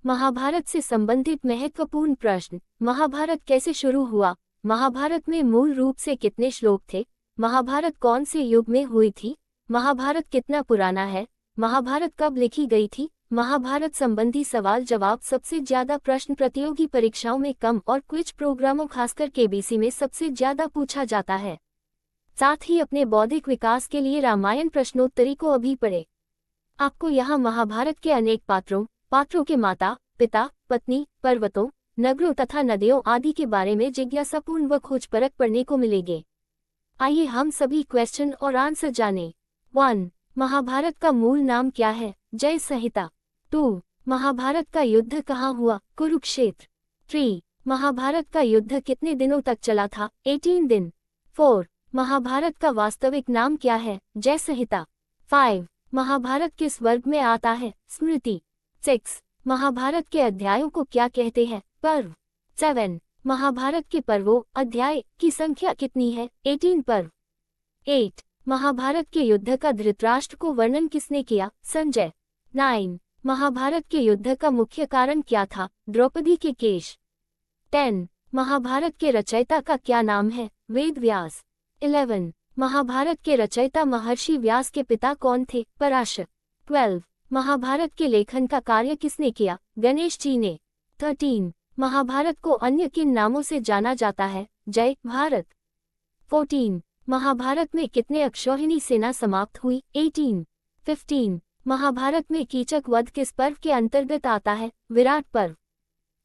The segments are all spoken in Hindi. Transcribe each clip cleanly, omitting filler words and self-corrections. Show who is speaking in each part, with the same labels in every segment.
Speaker 1: महाभारत से संबंधित महत्वपूर्ण प्रश्न। महाभारत कैसे शुरू हुआ? महाभारत में मूल रूप से कितने श्लोक थे? महाभारत कौन से युग में हुई थी? महाभारत कितना पुराना है? महाभारत कब लिखी गई थी? महाभारत संबंधी सवाल जवाब। सबसे ज्यादा प्रश्न प्रतियोगी परीक्षाओं में कम और क्विज प्रोग्रामों खासकर केबीसी में सबसे ज्यादा पूछा जाता है। साथ ही अपने बौद्धिक विकास के लिए रामायण प्रश्नोत्तरी को अभी पढ़ें। आपको यहाँ महाभारत के अनेक पात्रों के माता, पिता, पत्नी, पर्वतों, नगरों तथा नदियों आदि के बारे में जिज्ञासापूर्ण व खोजपरख पढ़ने को मिलेंगे। आइए हम सभी क्वेश्चन और आंसर जानें। 1. महाभारत का मूल नाम क्या है? जय संहिता। 2. महाभारत का युद्ध कहाँ हुआ? कुरुक्षेत्र। 3. महाभारत का युद्ध कितने दिनों तक चला था? 18 दिन। 4. महाभारत का वास्तविक नाम क्या है? जय संहिता। 5. महाभारत किस वर्ग में आता है? स्मृति। 6. महाभारत के अध्यायों को क्या कहते हैं? पर्व। 7. महाभारत के पर्वों अध्याय की संख्या कितनी है? 18 पर्व। 8. महाभारत के युद्ध का धृतराष्ट्र को वर्णन किसने किया? संजय। 9. महाभारत के युद्ध का मुख्य कारण क्या था? द्रौपदी के केश। 10. महाभारत के रचयिता का क्या नाम है? वेद व्यास। 11. महाभारत के रचयिता महर्षि व्यास के पिता कौन थे? पराशर। 12. महाभारत के लेखन का कार्य किसने किया? गणेश जी ने। 13. महाभारत को अन्य किन नामों से जाना जाता है? जय भारत। 14. महाभारत में कितने अक्षौहिणी सेना समाप्त हुई? 18. 15. महाभारत में कीचक वध किस पर्व के अंतर्गत आता है? विराट पर्व।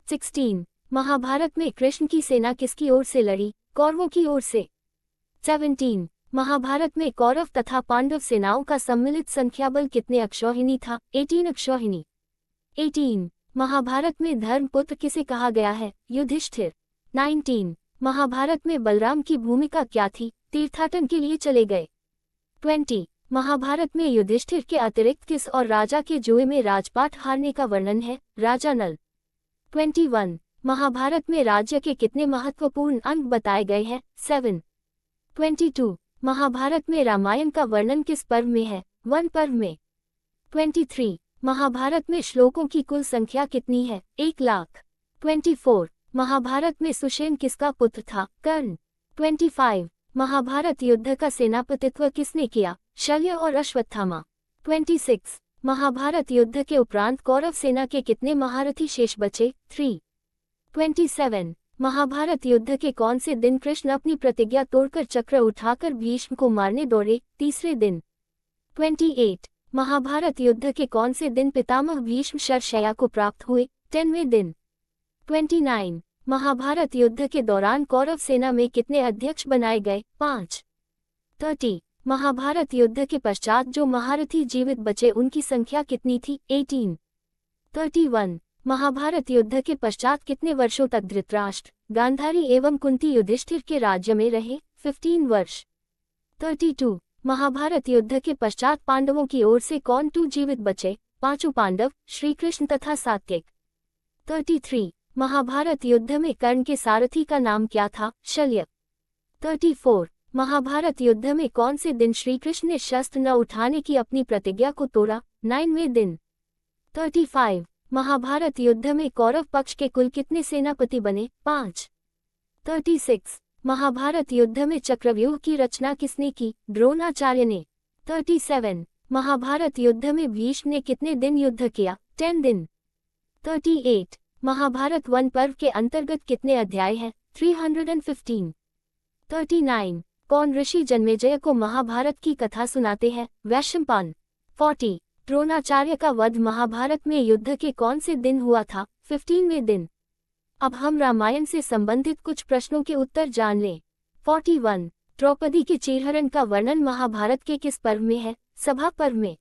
Speaker 1: 16. महाभारत में कृष्ण की सेना किसकी ओर से लड़ी? कौरवों की ओर से। 17. महाभारत में कौरव तथा पांडव सेनाओं का सम्मिलित संख्याबल कितने अक्षौहिणी था? 18 अक्षौहिणी। 18. महाभारत में धर्मपुत्र किसे कहा गया है? युधिष्ठिर। 19. महाभारत में बलराम की भूमिका क्या थी? तीर्थाटन के लिए चले गए। 20. महाभारत में युधिष्ठिर के अतिरिक्त किस और राजा के जुए में राजपाट हारने का वर्णन है? राजा नल। 21. महाभारत में राज्य के कितने महत्वपूर्ण अंग बताए गए हैं? 7. 22. महाभारत में रामायण का वर्णन किस पर्व में है? वन पर्व में। 23. महाभारत में श्लोकों की कुल संख्या कितनी है? 1,00,000। 24. महाभारत में सुषेण किसका पुत्र था? कर्ण। 25. महाभारत युद्ध का सेनापतित्व किसने किया? शल्य और अश्वत्थामा। 26. महाभारत युद्ध के उपरांत कौरव सेना के कितने महारथी शेष बचे? 3. 27. महाभारत युद्ध के कौन से दिन कृष्ण अपनी प्रतिज्ञा तोड़कर चक्र उठाकर भीष्म को मारने दौड़े? तीसरे दिन। 28. महाभारत युद्ध के कौन से दिन पितामह भीष्म शरशय्या को प्राप्त हुए? 10वें दिन। 29. महाभारत युद्ध के दौरान कौरव सेना में कितने अध्यक्ष बनाए गए? 5. 30. महाभारत युद्ध के पश्चात जो महारथी जीवित बचे उनकी संख्या कितनी थी? 18. 31. महाभारत युद्ध के पश्चात कितने वर्षों तक धृतराष्ट्र, गांधारी एवं कुंती युधिष्ठिर के राज्य में रहे? 15 वर्ष। 32. महाभारत युद्ध के पश्चात पांडवों की ओर से कौन जीवित बचे? 5 पांडव, श्री कृष्ण तथा सात्विक। 33. महाभारत युद्ध में कर्ण के सारथी का नाम क्या था? शल्य। 34. महाभारत युद्ध में कौन से दिन श्री कृष्ण ने शस्त्र न उठाने की अपनी प्रतिज्ञा को तोड़ा? 9वें दिन। 35. महाभारत युद्ध में कौरव पक्ष के कुल कितने सेनापति बने? 5. 36. महाभारत युद्ध में चक्रव्यूह की रचना किसने की? द्रोणाचार्य ने। 37. महाभारत युद्ध में भीष्म ने कितने दिन युद्ध किया? 10 दिन। 38. महाभारत वन पर्व के अंतर्गत कितने अध्याय हैं? 315। 39. कौन ऋषि जन्मेजय को महाभारत की कथा सुनाते हैं? वैशंपायन। 40. द्रोणाचार्य का वध महाभारत में युद्ध के कौन से दिन हुआ था? 15वें दिन। अब हम रामायण से संबंधित कुछ प्रश्नों के उत्तर जान लें। 41. द्रौपदी के चीरहरण का वर्णन महाभारत के किस पर्व में है? सभा पर्व में।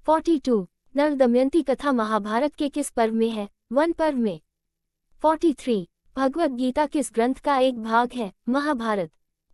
Speaker 1: 42. नल दमयंती कथा महाभारत के किस पर्व में है? वन पर्व में। 43. भगवद गीता किस ग्रंथ का एक भाग है? महाभारत।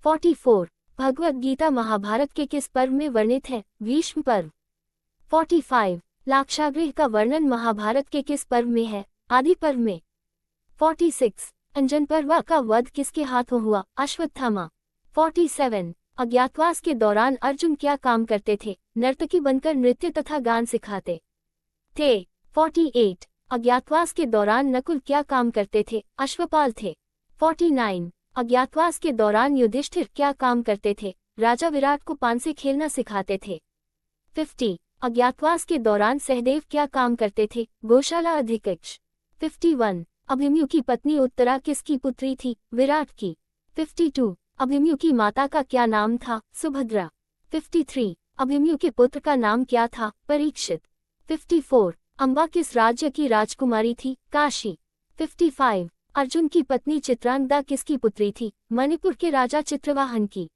Speaker 1: 44. भगवद गीता महाभारत के किस पर्व में वर्णित है? भीष्म पर्व। 45. लाक्षागृह का वर्णन महाभारत के किस पर्व में है? आदि पर्व में। 46. अंजन पर्व का वध किसके हाथों हुआ? अश्वत्थामा। 47. अज्ञातवास के दौरान अर्जुन क्या काम करते थे? नर्तकी बनकर नृत्य तथा गान सिखाते थे। 48. अज्ञातवास के दौरान नकुल क्या काम करते थे? अश्वपाल थे। 49 अज्ञातवास के दौरान युधिष्ठिर क्या काम करते थे? राजा विराट को पान से खेलना सिखाते थे। 50 अज्ञातवास के दौरान सहदेव क्या काम करते थे? गौशाला अधीक्षक। 51 अभिमन्यु की पत्नी उत्तरा किसकी पुत्री थी? विराट की। 52 अभिमन्यु की माता का क्या नाम था? सुभद्रा। 53 अभिमन्यु के पुत्र का नाम क्या था? परीक्षित। 54 अंबा किस राज्य की राजकुमारी थी? काशी। 55 अर्जुन की पत्नी चित्रांगदा किसकी पुत्री थी? मणिपुर के राजा चित्रवाहन की।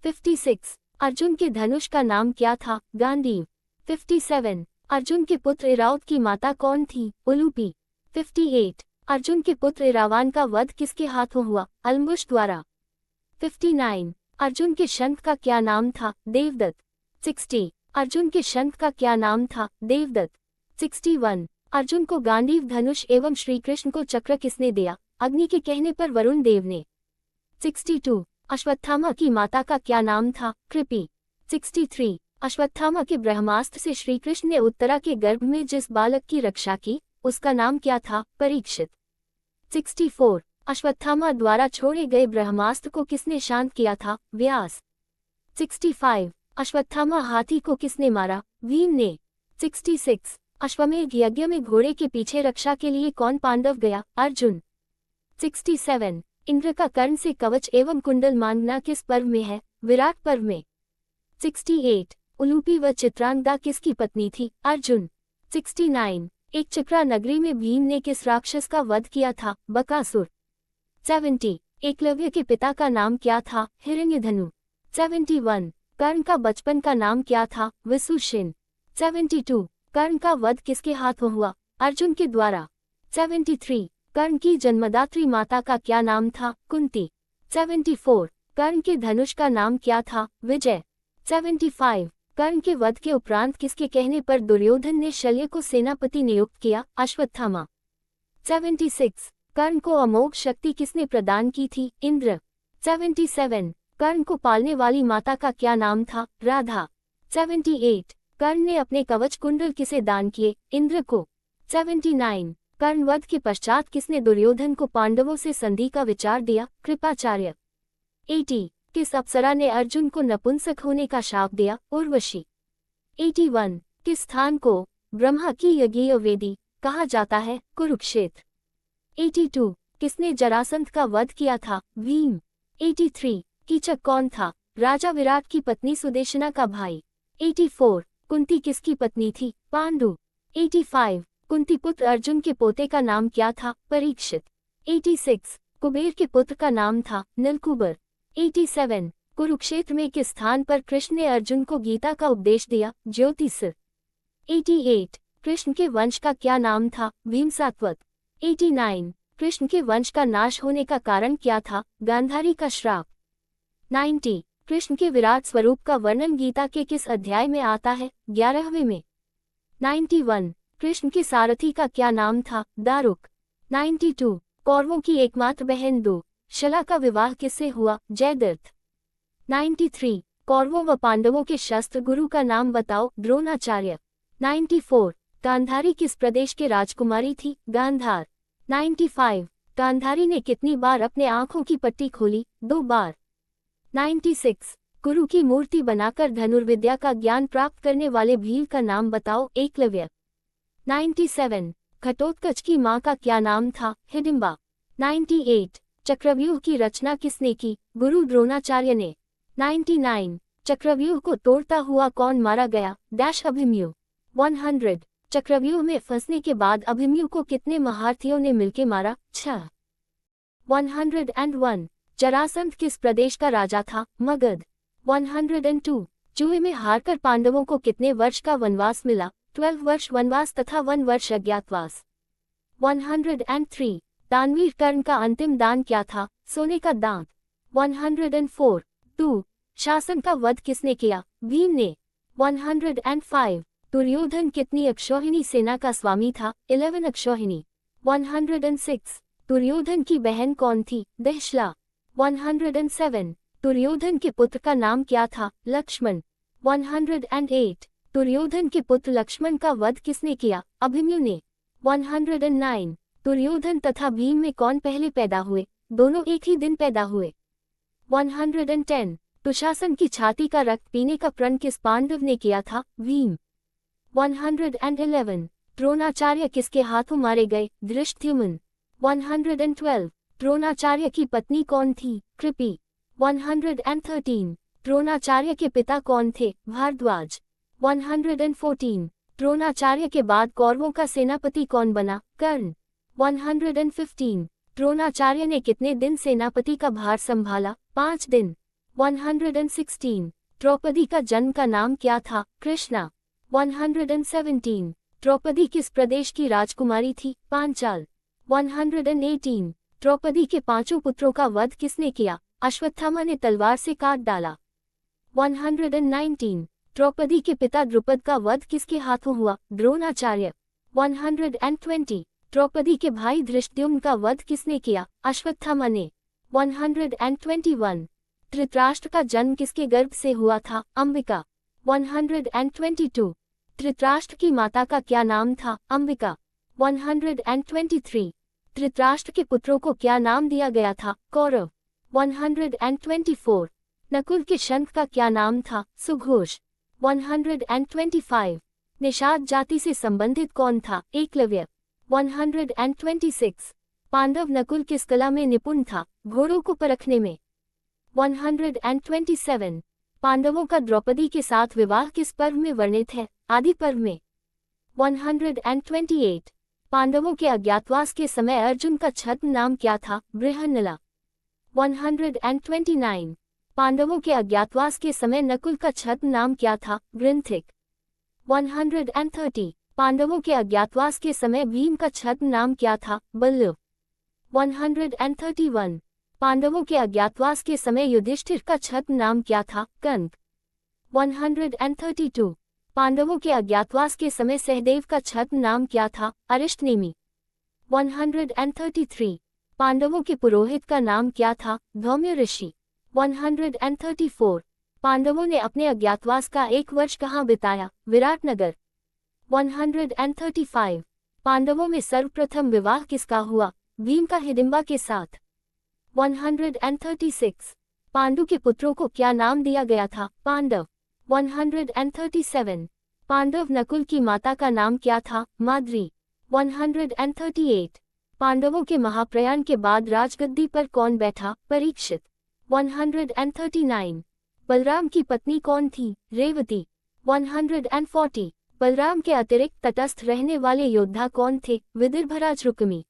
Speaker 1: 56 अर्जुन के धनुष का नाम क्या था? गांडीव। 57 अर्जुन के पुत्र इरावत की माता कौन थी? उलूपी। 58 अर्जुन के पुत्र इरावान का वध किसके हाथों हुआ? अलमुश द्वारा। 59 अर्जुन के शंख का क्या नाम था? देवदत्त। 60 अर्जुन के शंख का क्या नाम था? देवदत्त। 61 अर्जुन को गांडीव धनुष एवं श्रीकृष्ण को चक्र किसने दिया? अग्नि के कहने पर वरुण देव ने। 62 अश्वत्थामा की माता का क्या नाम था? कृपि। 63 अश्वत्थामा के ब्रह्मास्त्र से श्रीकृष्ण ने उत्तरा के गर्भ में जिस बालक की रक्षा की उसका नाम क्या था? परीक्षित। 64 अश्वत्थामा द्वारा छोड़े गए ब्रह्मास्त्र को किसने शांत किया था? व्यास। 65 अश्वत्थामा हाथी को किसने मारा? भीम ने। 66 अश्वमेध यज्ञ में घोड़े के पीछे रक्षा के लिए कौन पांडव गया? अर्जुन। 67 इंद्र का कर्ण से कवच एवं कुंडल मांगना किस पर्व में है? विराट पर्व में। 68 उलूपी व चित्रांगदा किसकी पत्नी थी? अर्जुन। 69 एक चक्रा नगरी में भीम ने किस राक्षस का वध किया था? बकासुर। 70 एकलव्य के पिता का नाम क्या था? हिरण्यधनु। 71 कर्ण का बचपन का नाम क्या था? विसुषिन। 72 कर्ण का वध किसके हाथों हुआ? अर्जुन के द्वारा। 73 कर्ण की जन्मदात्री माता का क्या नाम था? कुंती। 74 कर्ण के धनुष का नाम क्या था? विजय। 75 कर्ण के वध के उपरांत किसके कहने पर दुर्योधन ने शल्य को सेनापति नियुक्त किया? अश्वत्थामा। 76 कर्ण को अमोघ शक्ति किसने प्रदान की थी? इंद्र। 77 कर्ण को पालने वाली माता का क्या नाम था? राधा। 78 कर्ण ने अपने कवच कुंडल किसे दान किए? इंद्र को। 79 कर्ण वध के पश्चात किसने दुर्योधन को पांडवों से संधि का विचार दिया? कृपाचार्य। 80 किस अप्सरा ने अर्जुन को नपुंसक होने का शाप दिया? उर्वशी। 81 किस स्थान को ब्रह्मा की यज्ञीय वेदी कहा जाता है? कुरुक्षेत्र। 82 किसने जरासंध का वध किया था? भीम। 83 कीचक कौन था? राजा विराट की पत्नी सुदेशना का भाई। 84 कुंती किसकी पत्नी थी? पांडु। 85 कुंती पुत्र अर्जुन के पोते का नाम क्या था? परीक्षित। 86 कुबेर के पुत्र का नाम था? नलकूबर। 87 कुरुक्षेत्र में किस स्थान पर कृष्ण ने अर्जुन को गीता का उपदेश दिया? ज्योतिषर। 88 कृष्ण के वंश का क्या नाम था? भीमसात्वत। 89 कृष्ण के वंश का नाश होने का कारण क्या था? गांधारी का श्राप। 90 कृष्ण के विराट स्वरूप का वर्णन गीता के किस अध्याय में आता है? 11वें में। 91 कृष्ण के सारथी का क्या नाम था? दारुक। 92 कौरवों की एकमात्र बहन दुशला का विवाह किससे हुआ? जयद्रथ। 93 कौरवों व पांडवों के शस्त्र गुरु का नाम बताओ? द्रोणाचार्य। 94 गांधारी किस प्रदेश के राजकुमारी थी? गांधार। 95 गांधारी ने कितनी बार अपने आंखों की पट्टी खोली? 2 बार। 96 गुरु की मूर्ति बनाकर धनुर्विद्या का ज्ञान प्राप्त करने वाले भील का नाम बताओ? एकलव्य। 97 घटोत्कच की मां का क्या नाम था? हिडिंबा। 98 चक्रव्यूह की रचना किसने की? गुरु द्रोणाचार्य ने। 99 चक्रव्यूह को तोड़ता हुआ कौन मारा गया? अभिमन्यु। 100 चक्रव्यूह में फंसने के बाद अभिमन्यु को कितने महारथियों ने मिलकर मारा? 6। 101 जरासंध किस प्रदेश का राजा था? मगध। 102 जुए में हारकर पांडवों को कितने वर्ष का वनवास मिला? 12 वर्ष वनवास तथा 1 वर्ष अज्ञातवास। 103 दानवीर कर्ण का अंतिम दान क्या था? सोने का दांत। 104 2 शासन का वध किसने किया? भीम ने। 105 दुर्योधन कितनी अक्षौहिणी सेना का स्वामी था? 11 अक्षौहिणी। 106 दुर्योधन की बहन कौन थी? दहशला। 107 दुर्योधन के पुत्र का नाम क्या था? लक्ष्मण। 108 दुर्योधन के पुत्र लक्ष्मण का वध किसने किया? अभिमन्यु ने। 109 दुर्योधन तथा भीम में कौन पहले पैदा हुए? दोनों एक ही दिन पैदा हुए। 110 दुशासन की छाती का रक्त पीने का प्रण किस पांडव ने किया था? भीम। 111 द्रोणाचार्य किसके हाथों मारे गए? धृष्टद्युम्न। 112 द्रोणाचार्य की पत्नी कौन थी? कृपि। 113 द्रोणाचार्य के पिता कौन थे? भारद्वाज। 114 द्रोणाचार्य के बाद कौरवों का सेनापति कौन बना? कर्ण। 115 द्रोणाचार्य ने कितने दिन सेनापति का भार संभाला? 5 दिन। 116 द्रौपदी का जन्म का नाम क्या था? कृष्णा। 117 द्रौपदी किस प्रदेश की राजकुमारी थी? पांचाल। 118 द्रौपदी के 5 पुत्रों का वध किसने किया? अश्वत्थामा ने तलवार से काट डाला। 119 द्रौपदी के पिता द्रुपद का वध किसके हाथों हुआ? द्रोणाचार्य। 120 द्रौपदी के भाई धृष्टद्युम्न का वध किसने किया? अश्वत्थामा ने। 121 धृतराष्ट्र का जन्म किसके गर्भ से हुआ था? अंबिका। 122 धृतराष्ट्र की माता का क्या नाम था? अंबिका। 123 धृतराष्ट्र के पुत्रों को क्या नाम दिया गया था? कौरव। 124 नकुल के शंख का क्या नाम था? सुघोष। 125 निषाद जाति से संबंधित कौन था? एकलव्य। 126 पांडव नकुल किस कला में निपुण था? घोड़ों को परखने में। 127 पांडवों का द्रौपदी के साथ विवाह किस पर्व में वर्णित है? आदि पर्व में। 128 पांडवों के अज्ञातवास के समय अर्जुन का छद्म नाम क्या था? बृहन्नला। 129 पांडवों के अज्ञातवास के समय नकुल का छद्म नाम क्या था? गृंथिक। 130 पांडवों के अज्ञातवास के समय भीम का छद्म नाम क्या था? बल्लव। 131 पांडवों के अज्ञातवास के समय युधिष्ठिर का छद्म नाम क्या था? कंक। 132 पांडवों के अज्ञातवास के समय सहदेव का छद्म नाम क्या था? अरिष्टनेमि। 133 पांडवों के पुरोहित का नाम क्या था? धौम्य ऋषि। 134 पांडवों ने अपने अज्ञातवास का 1 वर्ष कहाँ बिताया? विराटनगर। 135 पांडवों में सर्वप्रथम विवाह किसका हुआ? भीम का हिडिंबा के साथ। 136 पांडु के पुत्रों को क्या नाम दिया गया था? पांडव। 137 पांडव नकुल की माता का नाम क्या था? माद्री। 138 पांडवों के महाप्रयाण के बाद राजगद्दी पर कौन बैठा? परीक्षित। 139 बलराम की पत्नी कौन थी? रेवती। 140 बलराम के अतिरिक्त तटस्थ रहने वाले योद्धा कौन थे? विदर्भराज रुक्मी।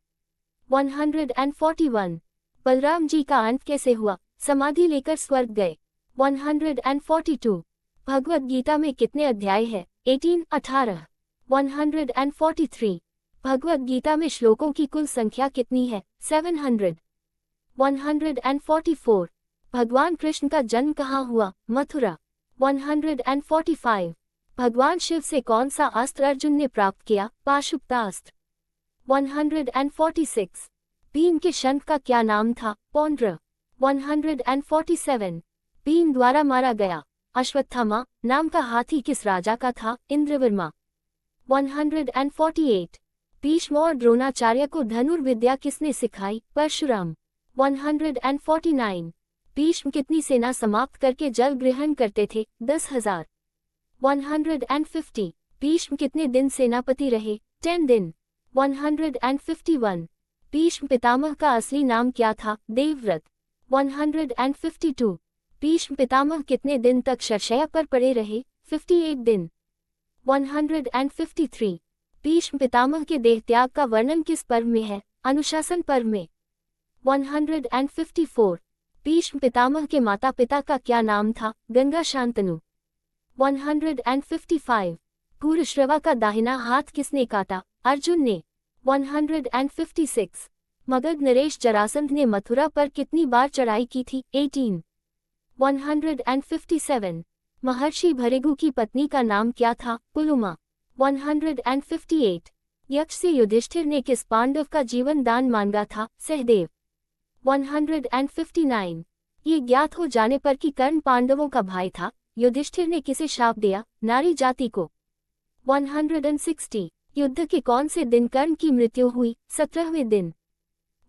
Speaker 1: 141 बलराम जी का अंत कैसे हुआ? समाधि लेकर स्वर्ग गए। 142 भगवद गीता में कितने अध्याय है? 18। 143 भगवद गीता में श्लोकों की कुल संख्या कितनी है? 700। 144 भगवान कृष्ण का जन्म कहाँ हुआ? मथुरा। 145 भगवान शिव से कौन सा अस्त्र अर्जुन ने प्राप्त किया? पाशुपतास्त्र। 146 भीम के शंख का क्या नाम था? पौंड्र। 147 भीम द्वारा मारा गया अश्वत्थामा नाम का हाथी किस राजा का था? इंद्रवर्मा। 148 भीष्म और द्रोणाचार्य को धनुर्विद्या किसने सिखाई? परशुराम। 149 भीष्म कितनी सेना समाप्त करके जल ग्रहण करते थे? 10,000। 150 भीष्म कितने दिन सेनापति रहे? 10 दिन। 151 भीष्म पितामह का असली नाम क्या था? देवव्रत। 152 भीष्म पितामह कितने दिन तक शरशय्या पर पड़े रहे? 58 दिन। 153 भीष्म पितामह के देहत्याग का वर्णन किस पर्व में है? अनुशासन पर्व में। 154 भीष्म पितामह के माता पिता का क्या नाम था? गंगा शांतनु। 155 भूरिश्रवा का दाहिना हाथ किसने काटा? अर्जुन ने। 156 मगध नरेश जरासंध ने मथुरा पर कितनी बार चढ़ाई की थी? 18। 157 महर्षि भृगु की पत्नी का नाम क्या था? पुलुमा। 158 यक्ष से युधिष्ठिर ने किस पांडव का जीवन दान मांगा था? सहदेव। 159 ये ज्ञात हो जाने पर कि कर्ण पांडवों का भाई था, युधिष्ठिर ने किसे शाप दिया? नारी जाति को। 160 युद्ध के कौन से दिन कर्ण की मृत्यु हुई? 17वें दिन।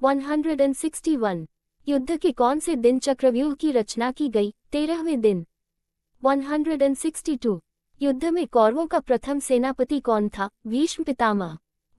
Speaker 1: 161। युद्ध के कौन से दिन चक्रव्यूह की रचना की गई? 13वें दिन। 162। युद्ध में कौरवों का प्रथम सेनापति कौन था? भीष्म पितामह।